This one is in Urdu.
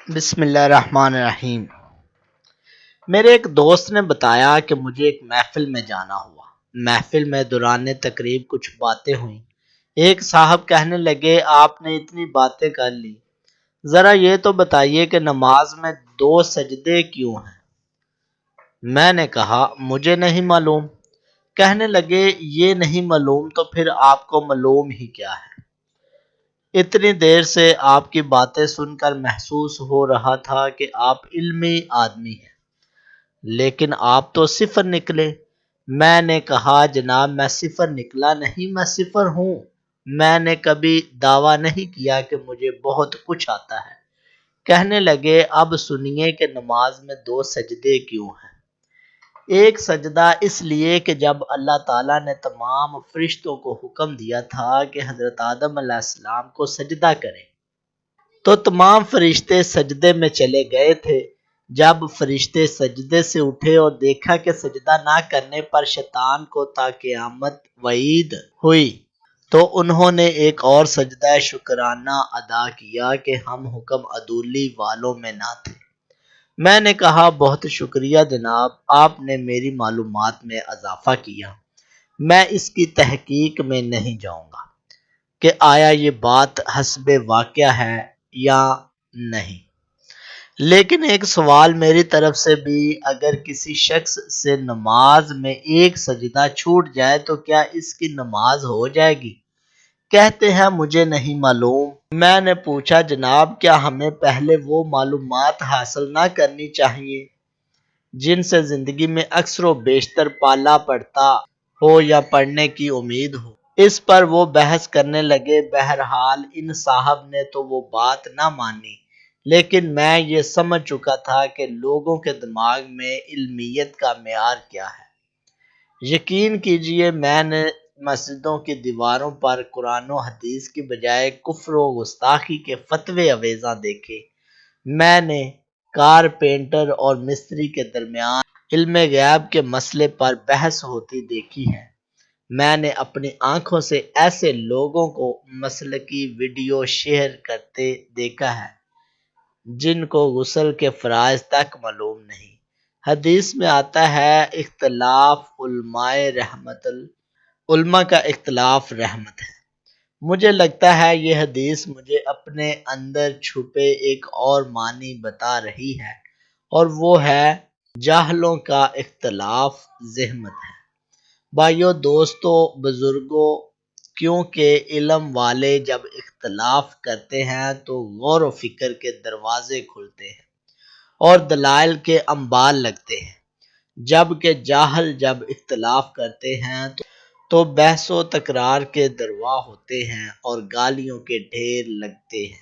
بسم اللہ الرحمن الرحیم۔ میرے ایک دوست نے بتایا کہ مجھے ایک محفل میں جانا ہوا۔ محفل میں دوران تقریب کچھ باتیں ہوئیں۔ ایک صاحب کہنے لگے، آپ نے اتنی باتیں کر لی، ذرا یہ تو بتائیے کہ نماز میں 2 سجدے کیوں ہیں؟ میں نے کہا مجھے نہیں معلوم۔ کہنے لگے یہ نہیں معلوم تو پھر آپ کو معلوم ہی کیا ہے؟ اتنی دیر سے آپ کی باتیں سن کر محسوس ہو رہا تھا کہ آپ علمی آدمی ہیں، لیکن آپ تو صفر نکلے۔ میں نے کہا جناب میں صفر نکلا نہیں، میں صفر ہوں۔ میں نے کبھی دعویٰ نہیں کیا کہ مجھے بہت کچھ آتا ہے۔ کہنے لگے اب سنیے کہ نماز میں 2 سجدے کیوں ہیں۔ ایک سجدہ اس لیے کہ جب اللہ تعالیٰ نے تمام فرشتوں کو حکم دیا تھا کہ حضرت آدم علیہ السلام کو سجدہ کریں تو تمام فرشتے سجدے میں چلے گئے تھے۔ جب فرشتے سجدے سے اٹھے اور دیکھا کہ سجدہ نہ کرنے پر شیطان کو تا قیامت وعید ہوئی تو انہوں نے ایک اور سجدہ شکرانہ ادا کیا کہ ہم حکم عدولی والوں میں نہ تھے۔ میں نے کہا بہت شکریہ جناب، آپ نے میری معلومات میں اضافہ کیا۔ میں اس کی تحقیق میں نہیں جاؤں گا کہ آیا یہ بات حسب واقعہ ہے یا نہیں، لیکن ایک سوال میری طرف سے بھی، اگر کسی شخص سے نماز میں ایک سجدہ چھوٹ جائے تو کیا اس کی نماز ہو جائے گی؟ کہتے ہیں مجھے نہیں معلوم۔ میں نے پوچھا جناب کیا ہمیں پہلے وہ معلومات حاصل نہ کرنی چاہیے جن سے زندگی میں اکثر و بیشتر پالا پڑتا ہو یا پڑھنے کی امید ہو؟ اس پر وہ بحث کرنے لگے۔ بہرحال ان صاحب نے تو وہ بات نہ مانی، لیکن میں یہ سمجھ چکا تھا کہ لوگوں کے دماغ میں علمیت کا معیار کیا ہے۔ یقین کیجئے میں نے مسجدوں کی دیواروں پر قرآن و حدیث کی بجائے کفر و گستاخی کے فتوے آویزاں دیکھے۔ میں نے کارپینٹر اور مستری کے درمیان علم غیب کے مسئلے پر بحث ہوتی دیکھی ہے۔ میں نے اپنی آنکھوں سے ایسے لوگوں کو مسلکی ویڈیو شیئر کرتے دیکھا ہے جن کو غسل کے فرائض تک معلوم نہیں۔ حدیث میں آتا ہے اختلاف علماء کا اختلاف رحمت ہے۔ مجھے لگتا ہے یہ حدیث مجھے اپنے اندر چھپے ایک اور معنی بتا رہی ہے، اور وہ ہے جاہلوں کا اختلاف زحمت ہے۔ بھائیو، دوستو، بزرگوں، کیونکہ علم والے جب اختلاف کرتے ہیں تو غور و فکر کے دروازے کھلتے ہیں اور دلائل کے انبار لگتے ہیں، جبکہ جاہل جب اختلاف کرتے ہیں تو بحث و تکرار کے دروا ہوتے ہیں اور گالیوں کے ڈھیر لگتے ہیں۔